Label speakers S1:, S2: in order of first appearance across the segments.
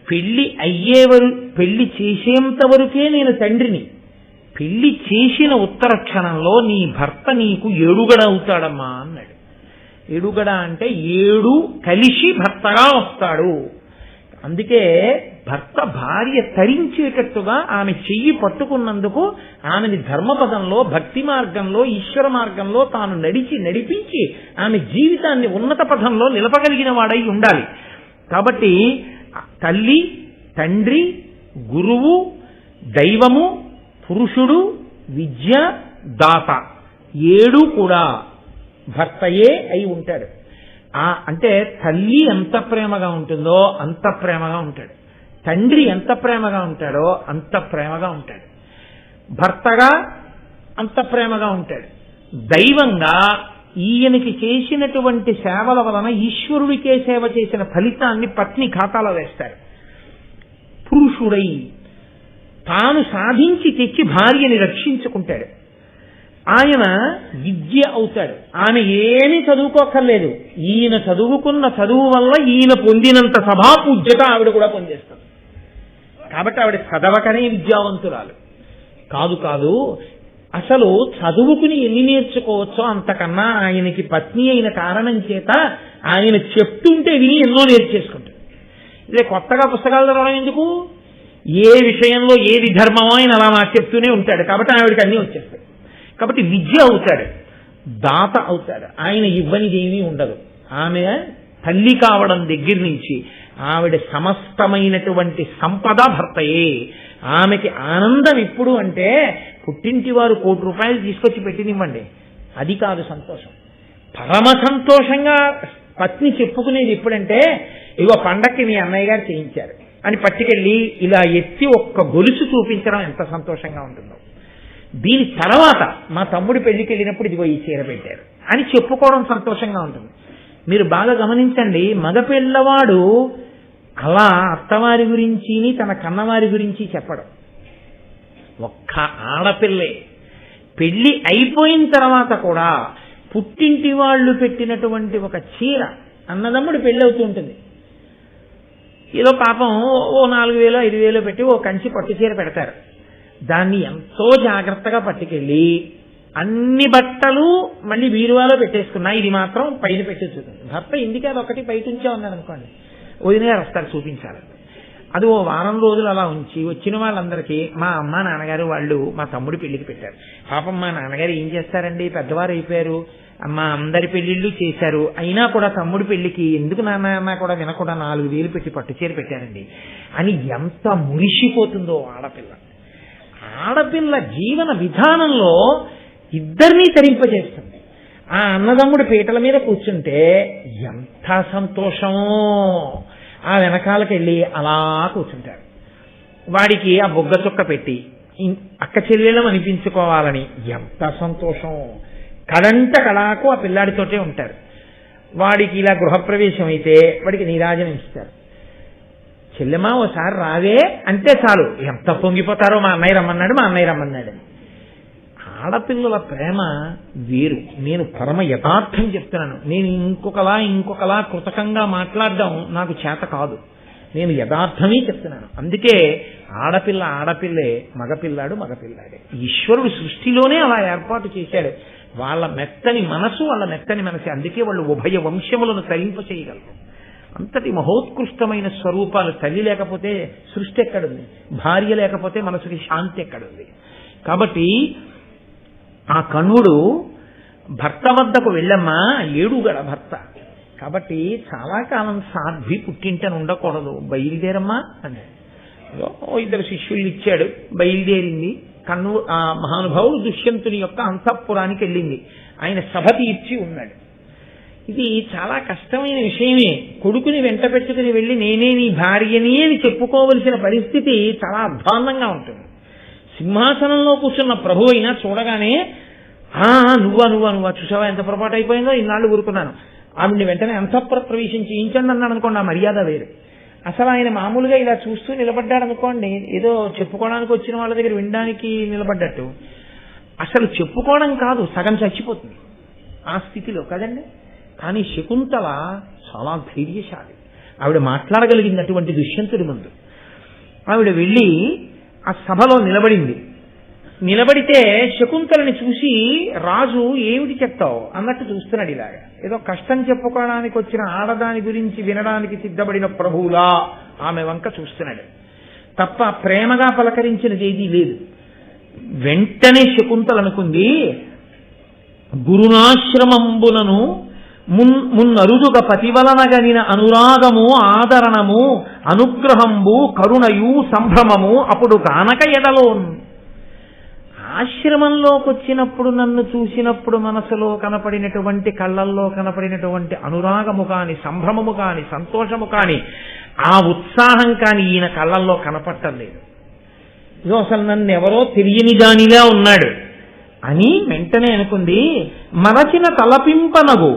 S1: పెళ్లి పెళ్లి చేసేంత వరకే నేను తండ్రిని, పెళ్లి చేసిన ఉత్తర క్షణంలో నీ భర్త నీకు ఏడుగడ అవుతాడమ్మా అన్నాడు. ఏడుగడ అంటే 7 కలిసి భర్తగా వస్తాడు. అందుకే భర్త భార్య తరించేటట్టుగా ఆమె చెయ్యి పట్టుకున్నందుకు ఆమెని ధర్మపదంలో, భక్తి మార్గంలో, ఈశ్వర మార్గంలో తాను నడిపించి ఆమె జీవితాన్ని ఉన్నత పథంలో నిలపగలిగిన వాడై ఉండాలి. కాబట్టి తల్లి, తండ్రి, గురువు, దైవము, పురుషుడు, విద్య, దాత 7 కూడా భర్తయే అయి ఉంటాడు. అంటే తల్లి ఎంత ప్రేమగా ఉంటుందో అంత ప్రేమగా ఉంటాడు, తండ్రి ఎంత ప్రేమగా ఉంటాడో అంత ప్రేమగా ఉంటాడు, భర్తగా అంత ప్రేమగా ఉంటాడు. దైవంగా ఈయనకి చేసినటువంటి సేవల వలన ఈశ్వరుడికే సేవ చేసిన ఫలితాన్ని పత్ని ఖాతాలో వేస్తారు. పురుషుడై తాను సాధించి తెచ్చి భార్యని రక్షించుకుంటాడు. ఆయన విద్య అవుతాడు. ఆమె ఏమీ చదువుకోక్కర్లేదు, ఈయన చదువుకున్న చదువు వల్ల ఈయన పొందినంత సభాపూజ్యత ఆవిడ కూడా పొందేస్తుంది. కాబట్టి ఆవిడ చదవకనే విద్యావంతురాలు కాదు. అసలు చదువుకుని ఎన్ని నేర్చుకోవచ్చో అంతకన్నా ఆయనకి పత్ని అయిన కారణం చేత ఆయన చెప్తుంటే విని ఎన్నో నేర్చేసుకుంటాడు. ఇదే కొత్తగా పుస్తకాలు చదవడం ఎందుకు? ఏ విషయంలో ఏది ధర్మమో ఆయన అలా నాకు చెప్తూనే ఉంటాడు. కాబట్టి ఆవిడకి అన్నీ వచ్చేస్తాయి. కాబట్టి విద్య అవుతాడు, దాత అవుతాడు. ఆయన ఇవ్వనిది ఏమీ ఉండదు. ఆమె తల్లి కావడం దగ్గర నుంచి ఆవిడ సమస్తమైనటువంటి సంపద భర్తయే. ఆమెకి ఆనందం ఎప్పుడు అంటే పుట్టింటి వారు ₹1,00,00,000 తీసుకొచ్చి పెట్టినివ్వండి, అది కాదు సంతోషం. పరమ సంతోషంగా పత్ని చెప్పుకునేది ఎప్పుడంటే, ఇగో పండక్కి మీ అన్నయ్య గారు చేయించారు అని పట్టుకెళ్ళి ఇలా ఎత్తి ఒక్క గొలుసు చూపించడం ఎంత సంతోషంగా ఉంటుందో. దీని తర్వాత మా తమ్ముడి పెళ్లికి వెళ్ళినప్పుడు ఇదిగో ఈ చీర పెట్టారు అని చెప్పుకోవడం సంతోషంగా ఉంటుంది. మీరు బాగా గమనించండి, మగపిల్లవాడు అలా అత్తవారి గురించి తన కన్నవారి గురించి చెప్పడం. ఒక్క ఆడపిల్లే పెళ్లి అయిపోయిన తర్వాత కూడా పుట్టింటి వాళ్ళు పెట్టినటువంటి ఒక చీర, అన్నదమ్ముడు పెళ్లి అవుతూ ఉంటుంది, ఏదో పాపం ఓ 4,000 5,000 పెట్టి ఓ కంచి పట్టు చీర పెడతారు. దాన్ని ఎంతో జాగ్రత్తగా పట్టుకెళ్ళి అన్ని బట్టలు మళ్ళీ బీరువాలో పెట్టేసుకున్నా, ఇది మాత్రం పైన పెట్టేస్తుంది. భర్త ఇందుకే అది ఒకటి బయట ఉంచే ఉన్నాడు అనుకోండి, వదిన గారు వస్తారు చూపించాలి. అది ఓ వారం రోజులు అలా ఉంచి వచ్చిన వాళ్ళందరికీ మా అమ్మ నాన్నగారు వాళ్ళు మా తమ్ముడి పెళ్లికి పెట్టారు. పాపం మా నాన్నగారు ఏం చేస్తారండి, పెద్దవారు అయిపోయారు, మా అందరి పెళ్లిళ్ళు చేశారు, అయినా కూడా తమ్ముడి పెళ్లికి ఎందుకు నాన్న కూడా వినకుండా 4,000 పెట్టి పట్టుచీర పెట్టారండి అని ఎంత మురిసిపోతుందో ఆడపిల్ల. ఆడపిల్ల జీవన విధానంలో ఇద్దరినీ తరింపజేస్తుంది. ఆ అన్నదమ్ముడి పీటల మీద కూర్చుంటే ఎంత సంతోషమో, ఆ వెనకాలకి వెళ్ళి అలా కూర్చుంటారు. వాడికి ఆ బొగ్గ చుక్క పెట్టి అక్క చెల్లెలం అనిపించుకోవాలని ఎంత సంతోషం. కడంట కడాకు ఆ పిల్లాడితోటే ఉంటారు. వాడికి ఇలా గృహప్రవేశం అయితే వాడికి నీరాజనం ఇస్తారు. చెల్లెమా ఓసారి రావే అంటే చాలు ఎంత పొంగిపోతారో, మా అన్నయ్య రమ్మన్నాడు. ఆడపిల్లల ప్రేమ వేరు. నేను పరమ యథార్థం చెప్తున్నాను. నేను ఇంకొకలా కృతకంగా మాట్లాడడం నాకు చేత కాదు. నేను యథార్థమే చెప్తున్నాను. అందుకే ఆడపిల్లే, మగపిల్లాడే. ఈశ్వరుడు సృష్టిలోనే అలా ఏర్పాటు చేశాడు. వాళ్ళ మెత్తని మనసు. అందుకే వాళ్ళు ఉభయ వంశములను తరింప చేయగలరు. అంతటి మహోత్కృష్టమైన స్వరూపాలు. తల్లి లేకపోతే సృష్టి ఎక్కడుంది? భార్య లేకపోతే మనసుకి శాంతి ఎక్కడుంది? కాబట్టి ఆ కణుడు భర్త వద్దకు వెళ్ళమ్మా, ఏడుగడ భర్త. కాబట్టి చాలా కాలం సాధ్వి పుట్టింటని ఉండకూడదు, బయలుదేరమ్మా అని 2 శిష్యులు ఇచ్చాడు. బయలుదేరింది. ఆ మహానుభావుడు దుష్యంతుని యొక్క అంతఃపురానికి వెళ్ళింది. ఆయన సభ తీర్చి ఉన్నాడు. ఇది చాలా కష్టమైన విషయమే. కొడుకుని వెంట పెట్టుకుని వెళ్ళి నేనే నీ భార్యని అని చెప్పుకోవలసిన పరిస్థితి చాలా అధ్వాన్నంగా ఉంటుంది. సింహాసనంలో కూర్చున్న ప్రభు అయినా చూడగానే నువ్వా చూసావా ఎంత పొరపాటు అయిపోయిందో, ఇన్నాళ్ళు ఊరుకున్నాను, ఆవిడ్ని వెంటనే అంతఃపుర ప్రవేశం చేయించండి అన్నాడు అనుకోండి, ఆ మర్యాద వేరు. అసలు ఆయన మామూలుగా ఇలా చూస్తూ నిలబడ్డాడు అనుకోండి, ఏదో చెప్పుకోవడానికి వచ్చిన వాళ్ళ దగ్గర వినడానికి నిలబడ్డట్టు. అసలు చెప్పుకోవడం కాదు, సగం చచ్చిపోతుంది ఆ స్థితిలో కదండి. కానీ శకుంతల చాలా ధైర్యశాలి. ఆవిడ మాట్లాడగలిగింది అటువంటి దుష్యంతుడి ముందు. ఆవిడ వెళ్ళి ఆ సభలో నిలబడింది. నిలబడితే శకుంతలని చూసి రాజు ఏమిటి చెప్తావు అన్నట్టు చూస్తున్నాడు. ఇలాగా ఏదో కష్టం చెప్పుకోవడానికి వచ్చిన ఆడదాని గురించి వినడానికి సిద్ధపడిన ప్రభువులా ఆమె వంక చూస్తున్నాడు తప్ప ప్రేమగా పలకరించినది ఏదీ లేదు. వెంటనే శకుంతలనుకుంది, గురునాశ్రమంబునను మున్నరుదుగ పతివలనగనిన అనురాగము ఆదరణము అనుగ్రహంబు కరుణయు సంభ్రమము అప్పుడు గానక ఎడలోన్. ఆశ్రమంలోకి వచ్చినప్పుడు నన్ను చూసినప్పుడు మనసులో కనపడినటువంటి కళ్ళల్లో కనపడినటువంటి అనురాగము కాని సంభ్రమము కాని సంతోషము కాని ఆ ఉత్సాహం కాని ఈయన కళ్ళల్లో కనపట్టలేదు. ఇదో అసలు నన్ను ఎవరో తెలియని దానిగా ఉన్నాడు అని వెంటనే అనుకుంది. మరచిన తలపింపనగు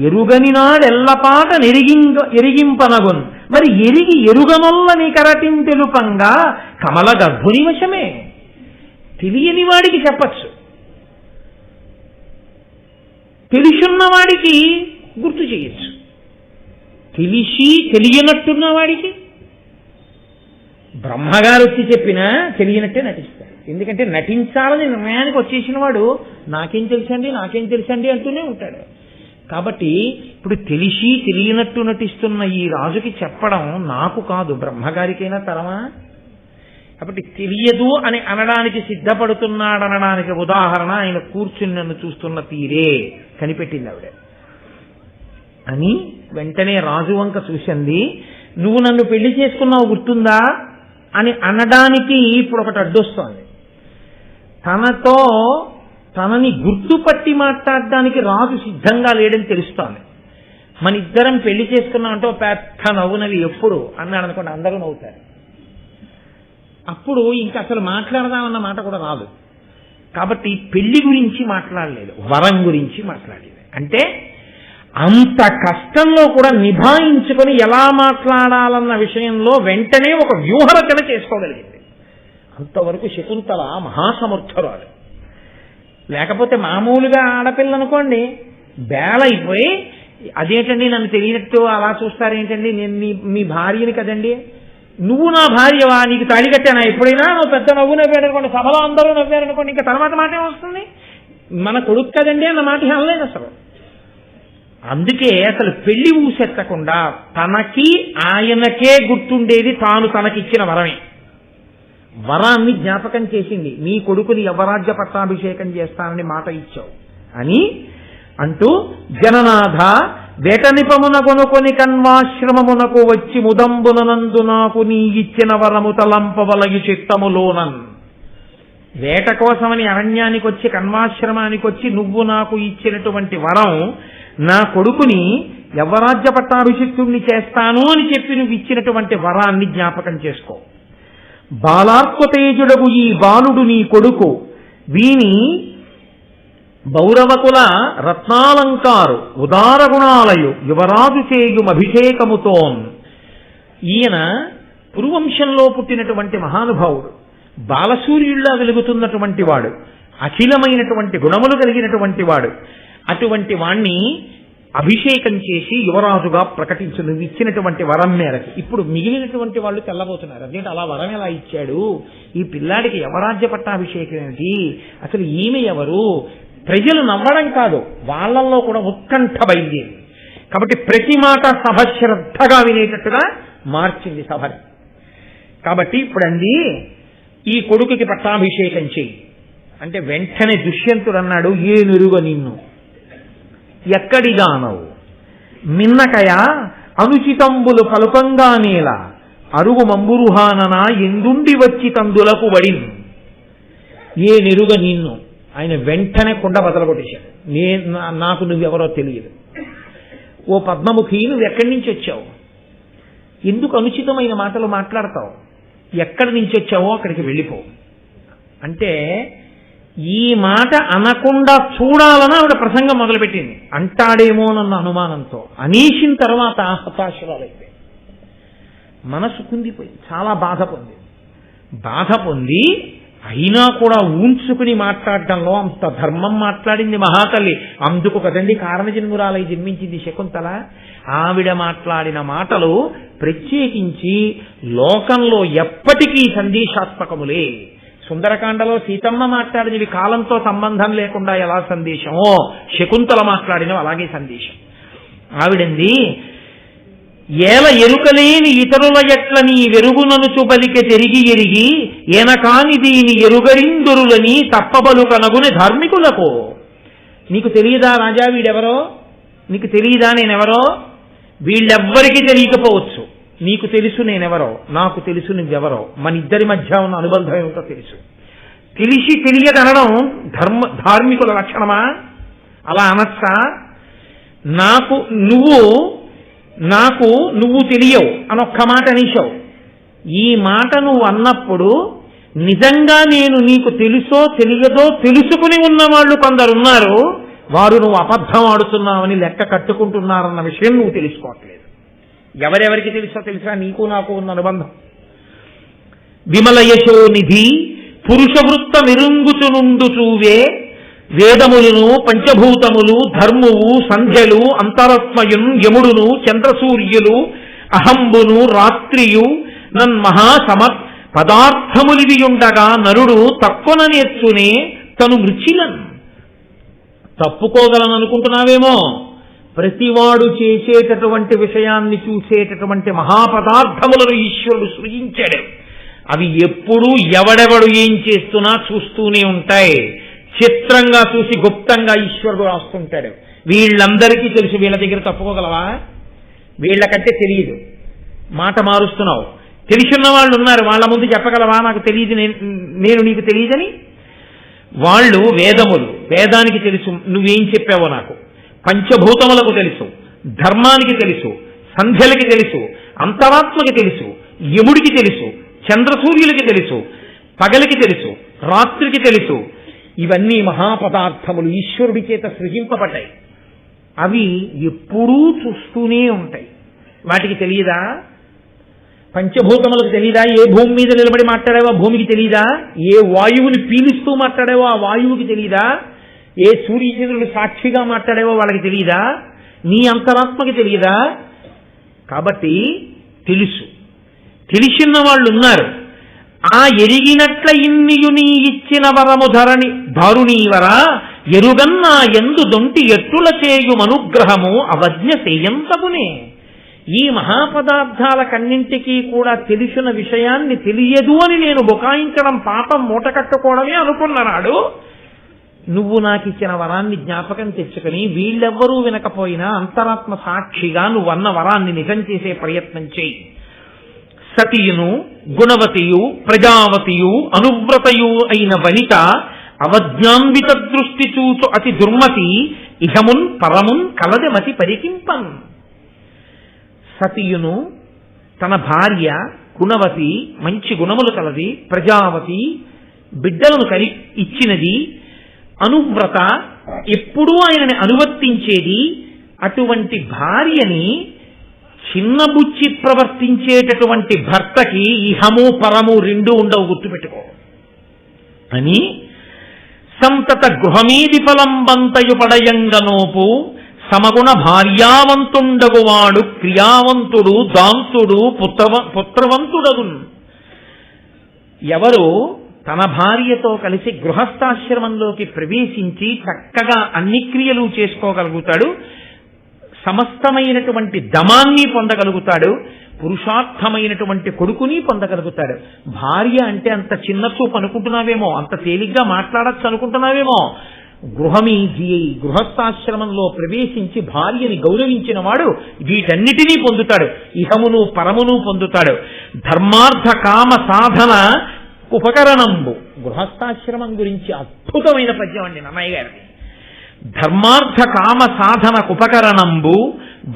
S1: ఎరుగని నాడెల్లపాట ఎరిగింపనగున్. మరి ఎరిగి ఎరుగనొల్లని కరటిం తెలుపంగా కమల గర్భుని వశమే. తెలియని వాడికి చెప్పచ్చు, తెలుసున్న వాడికి గుర్తు చేయొచ్చు, తెలిసి తెలియనట్టున్న వాడికి బ్రహ్మగారు వచ్చి చెప్పినా తెలియనట్టే నటిస్తాడు. ఎందుకంటే నటించాలని నిర్ణయానికి వచ్చేసిన వాడు నాకేం తెలుసండి అంటూనే ఉంటాడు. కాబట్టి ఇప్పుడు తెలిసి తెలియనట్టు నటిస్తున్న ఈ రాజుకి చెప్పడం నాకు కాదు, బ్రహ్మగారికైనా తరమా? కాబట్టి తెలియదు అని అనడానికి సిద్ధపడుతున్నాడనడానికి ఉదాహరణ ఆయన కూర్చుని నన్ను చూస్తున్న తీరే కనిపెట్టింది ఆవిడ అని. వెంటనే రాజు వంక చూసింది. నువ్వు నన్ను పెళ్లి చేసుకున్నావు గుర్తుందా అని అనడానికి ఇప్పుడు ఒకటి అడ్డొస్తోంది. తనని గుర్తుపట్టి మాట్లాడడానికి రాజు సిద్ధంగా లేడని తెలుస్తోంది. మన ఇద్దరం పెళ్లి చేసుకున్నామంటే పెద్ద నవ్వునవి ఎప్పుడు అన్నాడు అనుకోండి, అందరూ నవ్వుతారు. అప్పుడు ఇంకా అసలు మాట్లాడదామన్న మాట కూడా రాదు. కాబట్టి పెళ్లి గురించి మాట్లాడలేదు, వరం గురించి మాట్లాడేది. అంటే అంత కష్టంలో కూడా నిభాయించుకొని ఎలా మాట్లాడాలన్న విషయంలో వెంటనే ఒక వ్యూహరచన చేసుకోగలిగింది. అంతవరకు శకుంతల మహాసమర్థురాలు. లేకపోతే మామూలుగా ఆడపిల్ల అనుకోండి, బేలైపోయి అదేంటండి నన్ను తెలియనట్టు అలా చూస్తారేంటండి, నేను మీ భార్యని కదండి, నువ్వు నా భార్యవా, నీకు తాళి కట్టానా ఎప్పుడైనా, నువ్వు పెద్ద నవ్వు నవ్వాడు అనుకోండి, సభలో అందరూ నవ్వారనుకోండి, ఇంకా తర్వాత మాట ఏమొస్తుంది, మన కొడుకు కదండి అన్న మాట అనలేదు అసలు. అందుకే అసలు పెళ్లి ఊసెత్తకుండా తనకి ఆయనకే గుర్తుండేది తాను తనకిచ్చిన వరమే. వరాన్ని జ్ఞాపకం చేసింది. నీ కొడుకుని యవరాజ్య పట్టాభిషేకం చేస్తానని మాట ఇచ్చావు అని అంటూ, జననాథ వేటనిపమున కొనుకొని కన్వాశ్రమమునకు వచ్చి ముదంబునందు నాకు నీ ఇచ్చిన వరము తలంపవలగి చిత్తములోనన్. వేట కోసమని అరణ్యానికి వచ్చి కన్వాశ్రమానికి వచ్చి నువ్వు నాకు ఇచ్చినటువంటి వరం, నా కొడుకుని యవరాజ్య పట్టాభిషిక్తుణ్ణి చేస్తాను అని చెప్పి నువ్వు ఇచ్చినటువంటి వరాన్ని జ్ఞాపకం చేసుకో. బాలార్కతేజుడగు ఈ బాలుడు నీ కొడుకు, వీని బౌరవకుల రత్నాలంకారు ఉదార గుణాలయు యువరాజు చేయుమభిషేకముతోన్. ఈయన పురువంశంలో పుట్టినటువంటి మహానుభావుడు, బాలసూర్యుల్లా వెలుగుతున్నటువంటి వాడు, అఖిలమైనటువంటి గుణములు కలిగినటువంటి వాడు. అటువంటి వాణ్ణి అభిషేకం చేసి యువరాజుగా ప్రకటించు నువ్వు ఇచ్చినటువంటి వరం మేరకు. ఇప్పుడు మిగిలినటువంటి వాళ్ళు తెల్లబోతున్నారు, అదేంటి అలా వరం ఎలా ఇచ్చాడు, ఈ పిల్లాడికి యవరాజ్య పట్టాభిషేకం ఏమిటి, అసలు ఈమె ఎవరు. ప్రజలు నవ్వడం కాదు, వాళ్ళల్లో కూడా ఉత్కంఠ బయలుదేరి. కాబట్టి ప్రతి మాట సభ శ్రద్ధగా వినేటట్టుగా మార్చింది సభని. కాబట్టి ఇప్పుడు అంది, ఈ కొడుకుకి పట్టాభిషేకం చెయ్యి అంటే వెంటనే దుష్యంతుడు అన్నాడు, ఏ నిరుగ నిన్ను ఎక్కడిగానవు మిన్నకయ అనుచితంబులు పలుకంగా నేల అరుగు మంబురుహానన ఎందుండి వచ్చి తందులకు వడిన్. ఏ నిరుగ నిన్ను. ఆయన వెంటనే కుండ బదలగొట్టేశాడు. నాకు నువ్వెవరో తెలియదు. ఓ పద్మముఖి, నువ్వు ఎక్కడి నుంచి వచ్చావు, ఎందుకు అనుచితమైన మాటలు మాట్లాడతావు, ఎక్కడి నుంచి వచ్చావో అక్కడికి వెళ్ళిపో అంటే, ఈ మాట అనకుండా చూడాలని ఆవిడ ప్రసంగం మొదలుపెట్టింది. అంటాడేమోనన్న అనుమానంతో అనేసిన తర్వాత హతాశురాలైపోయి మనసు కుందిపోయి చాలా బాధ పొంది అయినా కూడా ఊంచుకుని మాట్లాడడంలో అంత ధర్మం మాట్లాడింది మహాతల్లి. అందుకు కదండి కారణజన్మురాలై జన్మించింది శకుంతల. ఆవిడ మాట్లాడిన మాటలు ప్రత్యేకించి లోకంలో ఎప్పటికీ సందేశాత్మకములే. సుందరకాండలో సీతమ్మ మాట్లాడినవి కాలంతో సంబంధం లేకుండా ఎలా సందేశమో, శకుంతల మాట్లాడినవి అలాగే సందేశం. ఆవిడంది, ఏల ఎరుకలేని ఇతరుల ఎట్ల నీ వెరుగుననుచు బలికె తిరిగి ఎరిగి ఏనకాని దీని ఎరుగరిందురులని తప్పబలు కనగుని ధార్మికులకు. నీకు తెలియదా రాజా వీడెవరో? నీకు తెలియదా నేనెవరో? వీళ్ళెవ్వరికీ తెలియకపోవచ్చు. నీకు తెలుసు నేనెవరో, నాకు తెలుసు నువ్వెవరో, మన ఇద్దరి మధ్య ఉన్న అనుబంధం ఏమిటో తెలుసు. తెలిసి తెలియదనడం ధార్మికుల లక్షణమా? అలా అనొచ్చా? నాకు నువ్వు తెలియవు అనొక్క మాట అనేశావు. ఈ మాట నువ్వు అన్నప్పుడు నిజంగా నేను నీకు తెలుసో తెలియదో తెలుసుకుని ఉన్నవాళ్లు కొందరున్నారు. వారు నువ్వు అబద్ధం ఆడుతున్నావని లెక్క కట్టుకుంటున్నారన్న విషయం నువ్వు తెలుసుకోవట్లేదు. ఎవరెవరికి తెలుసో తెలుసా? నీకు నాకు ఉన్న అనుబంధం. విమల యశోనిధి పురుష వృత్త విరుంగుచునుండు చూవే వేదములను పంచభూతములు ధర్మువు సంధ్యలు అంతరత్మయున్ యముడును చంద్రసూర్యులు అహంబును రాత్రియు నన్మహాసమర్ పదార్థములివియుండగా నరుడు తక్కువ నేర్చునే తను మృచిలన్. తప్పుకోగలననుకుంటున్నావేమో. ప్రతివాడు చేసేటటువంటి విషయాన్ని చూసేటటువంటి మహాపదార్థములను ఈశ్వరుడు సృజించాడు. అవి ఎప్పుడూ ఎవడెవడు ఏం చేస్తున్నా చూస్తూనే ఉంటాయి. చిత్రంగా చూసి గుప్తంగా ఈశ్వరుడు రాస్తుంటాడు. వీళ్ళందరికీ తెలుసు. వీళ్ళ దగ్గర తప్పుకోగలవా? వీళ్ళకంటే తెలియదు, మాట మారుస్తున్నావు. తెలిసిన వాళ్ళు ఉన్నారు, వాళ్ళ ముందు చెప్పగలవా నాకు తెలియదు, నేను నీకు తెలియదని? వాళ్ళు వేదములు, వేదానికి తెలుసు నువ్వేం చెప్పావో నాకు. పంచభూతములకు తెలుసు, ధర్మానికి తెలుసు, సంధ్యలకి తెలుసు, అంతరాత్మకి తెలుసు, యముడికి తెలుసు, చంద్రసూర్యులకి తెలుసు, పగలికి తెలుసు, రాత్రికి తెలుసు. ఇవన్నీ మహాపదార్థములు ఈశ్వరుడి చేత సృజింపబడ్డాయి. అవి ఎప్పుడూ చూస్తూనే ఉంటాయి. వాటికి తెలియదా? పంచభూతములకు తెలియదా? ఏ భూమి మీద నిలబడి మాట్లాడావో ఆ భూమికి తెలియదా? ఏ వాయువుని పీలుస్తూ మాట్లాడావో ఆ వాయువుకి తెలియదా? ఏ సూర్యచంద్రుడు సాక్షిగా మాట్లాడావో వాళ్ళకి తెలియదా? నీ అంతరాత్మకి తెలియదా? కాబట్టి తెలుసు. తెలిసిన వాళ్ళు ఉన్నారు. ఆ ఎరిగినట్ల ఇన్నియు నీ ఇచ్చిన వరము దారుణీవర ఎరుగన్నా ఎందు దొంటి ఎట్టుల చేయుమనుగ్రహము అవజ్ఞ సేయంతమునే. ఈ మహాపదార్థాలకన్నింటికీ కూడా తెలిసిన విషయాన్ని తెలియదు అని నేను బుకాయించడం పాపం మూట కట్టుకోవడమే అనుకున్నాడు. నువ్వు నాకు ఇచ్చిన వరాన్ని జ్ఞాపకం తెచ్చుకుని వీళ్ళెవ్వరూ వినకపోయినా అంతరాత్మ సాక్షిగా నువ్వన్న వరాన్ని నిజం చేసే ప్రయత్నం చేయి. సతియును గుణవతియు ప్రజావతియు అనువ్రతయు అయిన వనిత అవజ్ఞాన్విత దృష్టి చూచు అతి దుర్మతి ఇహమున్ పరమున్ కలది మతి పరికింపన్. సతియును తన భార్య గుణవతి, మంచి గుణములు కలది, ప్రజావతి బిడ్డలను ఇచ్చినది, అనువ్రత ఎప్పుడూ ఆయనని అనువర్తించేది. అటువంటి భార్యని చిన్నబుచ్చి ప్రవర్తించేటటువంటి భర్తకి ఇహము పరము రెండూ ఉండవు, గుర్తుపెట్టుకో అని. సంతత గృహమీది ఫలంబంతయు పడయంగనోపు సమగుణ భార్యావంతుండగువాడు క్రియావంతుడు దాంతుడు పుత్రవంతుడగున్. ఎవరు తన భార్యతో కలిసి గృహస్థాశ్రమంలోకి ప్రవేశించి చక్కగా అన్ని క్రియలు చేసుకోగలుగుతాడు, సమస్తమైనటువంటి దమాన్ని పొందగలుగుతాడు, పురుషార్థమైనటువంటి కొడుకుని పొందగలుగుతాడు. భార్య అంటే అంత చిన్న చూపు అనుకుంటున్నావేమో, అంత తేలిగ్గా మాట్లాడచ్చు అనుకుంటున్నావేమో. గృహస్థాశ్రమంలో ప్రవేశించి భార్యని గౌరవించిన వాడు వీటన్నిటినీ పొందుతాడు, ఇహమును పరమును పొందుతాడు. ధర్మార్థ కామ సాధన ఉపకరణంబు. గృహస్థాశ్రమం గురించి అద్భుతమైన పద్యం అండి నన్నయ్య గారిది. ధర్మార్థ కామ సాధనకు ఉపకరణంబు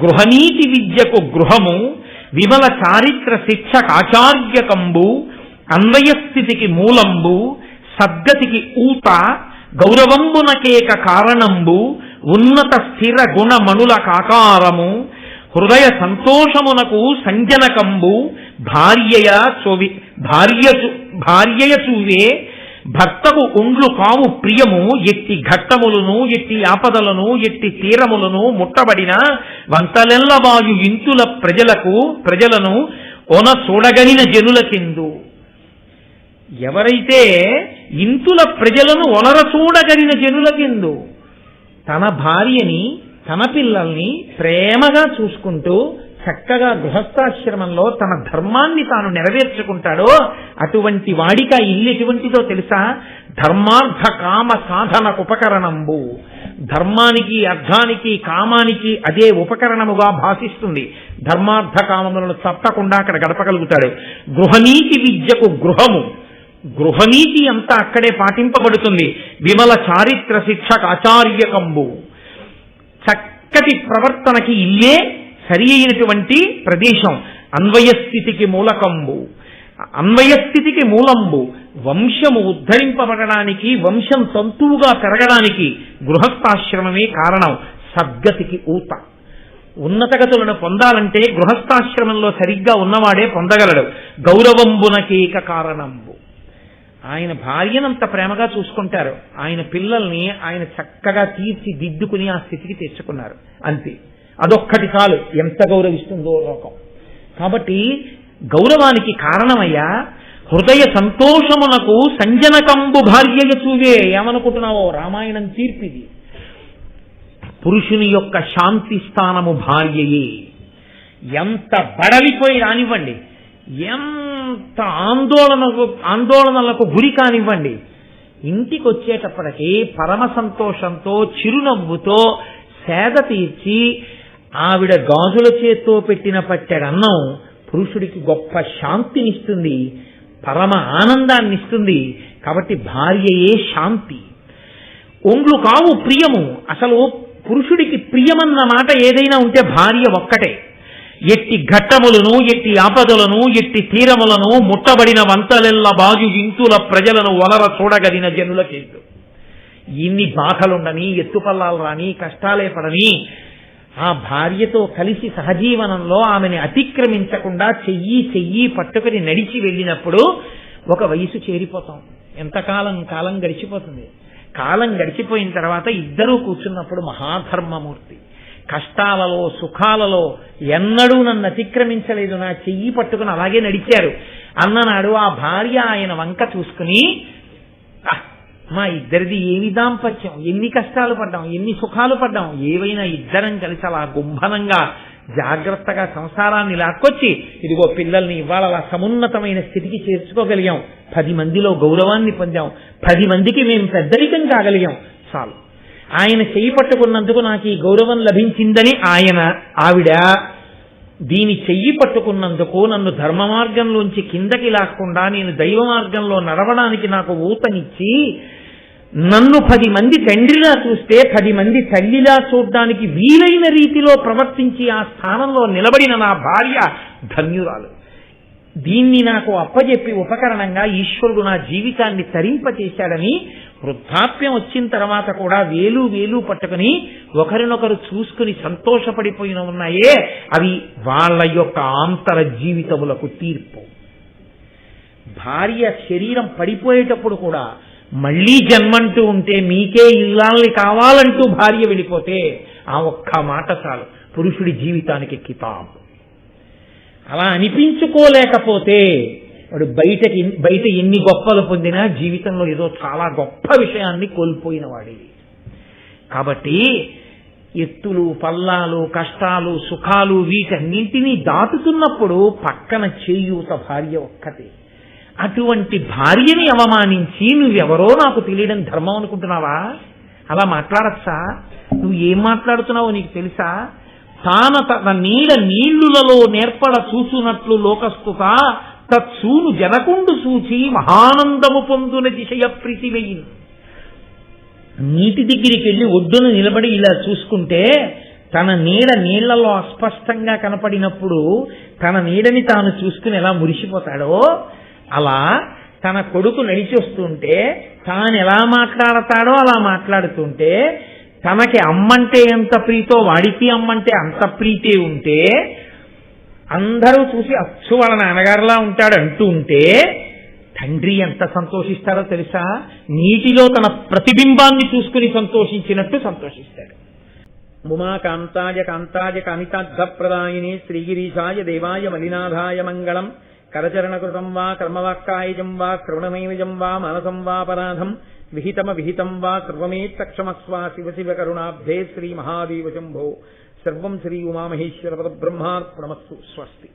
S1: గృహనీతి విద్యకు గృహము విమల చారిత్ర శిక్షకాచార్యకంబు అన్వయస్థితికి మూలంబు సద్గతికి ఊత గౌరవంబునకేక కారణంబు ఉన్నత స్థిర గుణమణుల కాకారము హృదయ సంతోషమునకు సంజనకంబు భార్యయ చూవే భర్తకు ఉండ్లు కావు ప్రియము ఎట్టి ఘట్టములను ఎట్టి ఆపదలను ఎట్టి తీరములను ముట్టబడిన వంతలెల్లవాయు ఇంతుల ప్రజలను ఒన చూడగలిన జనులకెందు. ఎవరైతే ఇంతుల ప్రజలను ఒనర చూడగలిగిన జనులకెందు తన భార్యని తన పిల్లల్ని ప్రేమగా చూసుకుంటూ చక్కగా గృహస్థాశ్రమంలో తన ధర్మాన్ని తాను నెరవేర్చుకుంటాడో అటువంటి వాడికి ఆ ఇల్లు ఎటువంటిదో తెలుసా? ధర్మార్థ కామ సాధనకు ఉపకరణంబు. ధర్మానికి, అర్థానికి, కామానికి అదే ఉపకరణముగా భాషిస్తుంది. ధర్మార్థ కామములను తప్పకుండా అక్కడ గడపగలుగుతాడు. గృహనీతి విద్యకు గృహము, గృహనీతి అంతా అక్కడే పాటింపబడుతుంది. విమల చారిత్ర శిక్షకు ఆచార్యకంబు. చక్కటి ప్రవర్తనకి ఇల్లే సరి అయినటువంటి ప్రదేశం. అన్వయస్థితికి మూలకంబు, అన్వయస్థితికి మూలంబు. వంశము ఉద్ధరింపబడడానికి, వంశం తంతువుగా పెరగడానికి గృహస్థాశ్రమమే కారణం. సద్గతికి ఊత. ఉన్నతగతులను పొందాలంటే గృహస్థాశ్రమంలో సరిగ్గా ఉన్నవాడే పొందగలడు. గౌరవంబునకేక కారణంబు. ఆయన భార్యనంత ప్రేమగా చూసుకుంటారు, ఆయన పిల్లల్ని ఆయన చక్కగా తీర్చిదిద్దుకుని ఆ స్థితికి తెచ్చుకున్నారు. అంతే, అదొక్కటి చాలు ఎంత గౌరవిస్తుందో లోకం. కాబట్టి గౌరవానికి కారణమయ్యా హృదయ సంతోషమునకు సంజనకంబు భార్యయ చూవే. ఏమనుకుంటున్నావో రామాయణం తీర్పిది. పురుషుని యొక్క శాంతి స్థానము భార్యయే. ఎంత బడలిపోయి రానివ్వండి, ఎంత ఆందోళనలకు గురి కానివ్వండి, ఇంటికి వచ్చేటప్పటికి పరమ సంతోషంతో చిరునవ్వుతో సేద తీర్చి ఆవిడ గాజుల చేత్తో పెట్టిన పట్టెడన్నం పురుషుడికి గొప్ప శాంతినిస్తుంది, పరమ ఆనందాన్నిస్తుంది. కాబట్టి భార్యయే శాంతి. ఒండ్లు కావు ప్రియము. అసలు పురుషుడికి ప్రియమన్న మాట ఏదైనా ఉంటే భార్య ఒక్కటే. ఎట్టి ఘట్టములను, ఎట్టి ఆపదలను, ఎట్టి తీరములను ముట్టబడిన వంతలెల్ల బాజు ఇంతుల ప్రజలను వలర చూడగలిగిన జనులకెందు. ఇన్ని బాధలుండని, ఎత్తుపల్లాలు రాని, కష్టాలే పడని ఆ భార్యతో కలిసి సహజీవనంలో ఆమెని అతిక్రమించకుండా చెయ్యి పట్టుకుని నడిచి వెళ్ళినప్పుడు ఒక వయసు చేరిపోతాం. కాలం గడిచిపోతుంది. కాలం గడిచిపోయిన తర్వాత ఇద్దరూ కూర్చున్నప్పుడు మహాధర్మమూర్తి కష్టాలలో సుఖాలలో ఎన్నడూ నన్ను అతిక్రమించలేదు, నా చెయ్యి పట్టుకుని అలాగే నడిచారు అన్ననాడు ఆ భార్య ఆయన వంక చూసుకుని, మా ఇద్దరిది ఏమి దాంపత్యం, ఎన్ని కష్టాలు పడ్డాం, ఎన్ని సుఖాలు పడ్డాం, ఏవైనా ఇద్దరం కలిసి అలా గుంభనంగా జాగ్రత్తగా సంసారాన్ని లాక్కొచ్చి ఇదిగో పిల్లల్ని ఇవాళ అలా సమున్నతమైన స్థితికి చేర్చుకోగలిగాం, 10 మందిలో గౌరవాన్ని పొందాం, 10 మందికి మేము పెద్దరికం కాగలిగాం, చాలు. ఆయన చెయ్యి పట్టుకున్నందుకు నాకు ఈ గౌరవం లభించిందని ఆవిడ దీని చెయ్యి పట్టుకున్నందుకు నన్ను ధర్మ మార్గంలోంచి కిందకి లాక్కుండా నేను దైవ మార్గంలో నడవడానికి నాకు ఊతనిచ్చి నన్ను 10 మంది తండ్రిలా చూస్తే 10 మంది తల్లిలా చూడ్డానికి వీలైన రీతిలో ప్రవర్తించి ఆ స్థానంలో నిలబడిన నా భార్య ధన్యురాలు. దీన్ని నాకు అప్పజెప్పి ఉపకరణంగా ఈశ్వరుడు నా జీవితాన్ని తరింపచేశాడని వృద్ధాప్యం వచ్చిన తర్వాత కూడా వేలు పట్టుకుని ఒకరినొకరు చూసుకుని సంతోషపడిపోయిన ఉన్నాయే అవి వాళ్ళ యొక్క ఆంతర జీవితములకు తీర్పు. భార్య శరీరం పడిపోయేటప్పుడు కూడా మళ్లీ జన్మంటూ ఉంటే మీకే ఇల్లాల్ని కావాలంటూ భార్య వెళ్ళిపోతే ఆ ఒక్క మాట చాలు పురుషుడి జీవితానికి కితాబ్. అలా అనిపించుకోలేకపోతే వాడు బయట ఎన్ని గొప్పలు పొందినా జీవితంలో ఏదో చాలా గొప్ప విషయాన్ని కోల్పోయిన వాడి. కాబట్టి ఎత్తులు పల్లాలు కష్టాలు సుఖాలు వీటన్నింటినీ దాటుతున్నప్పుడు పక్కన చేయూత భార్య ఒక్కతే. అటువంటి భార్యని అవమానించి నువ్వెవరో నాకు తెలియడం ధర్మం అనుకుంటున్నావా? అలా మాట్లాడచ్చా? నువ్వు ఏం మాట్లాడుతున్నావో నీకు తెలుసా? తన నీళ్లులలో నేర్పడ చూసునట్లు లోకస్తుత తత్సూను జనకుండు సూచి మహానందము పొందున దిశయ ప్రీతివేయి. నీటి దగ్గరికి వెళ్ళి ఒడ్డున నిలబడి ఇలా చూసుకుంటే తన నీళ్లలో అస్పష్టంగా కనపడినప్పుడు తన నీడని తాను చూసుకుని ఎలా మురిసిపోతాడో అలా తన కొడుకు నడిచి వస్తుంటే తాను ఎలా మాట్లాడతాడో అలా మాట్లాడుతుంటే తనకి అమ్మంటే ఎంత ప్రీతో వాడికి అమ్మంటే అంత ప్రీతే ఉంటే అందరూ చూసి అచ్చు వాళ్ళ నాన్నగారులా ఉంటాడు అంటూ ఉంటే తండ్రి ఎంత సంతోషిస్తారో తెలుసా? నీటిలో తన ప్రతిబింబాన్ని చూసుకుని సంతోషించినట్టు సంతోషిస్తాడు. ఉమాకాంతాయ కాంతాయ కామితార్థప్రదాయినే శ్రీగిరీశాయ దేవాయ మలినాథాయ మంగళం. కరచరణకృతం వా కర్మవాక్కాయజం వా శ్రవణనైనజం వా మనసం వాపరాధం విహితం వా సర్వమేత్తక్షమస్వ శివ శివ కరుణాబ్ధే శ్రీ మహాదేవ శంభో. సర్వం శ్రీ ఉమామహేశ్వర పరబ్రహ్మార్పణమస్తు. స్వస్తి.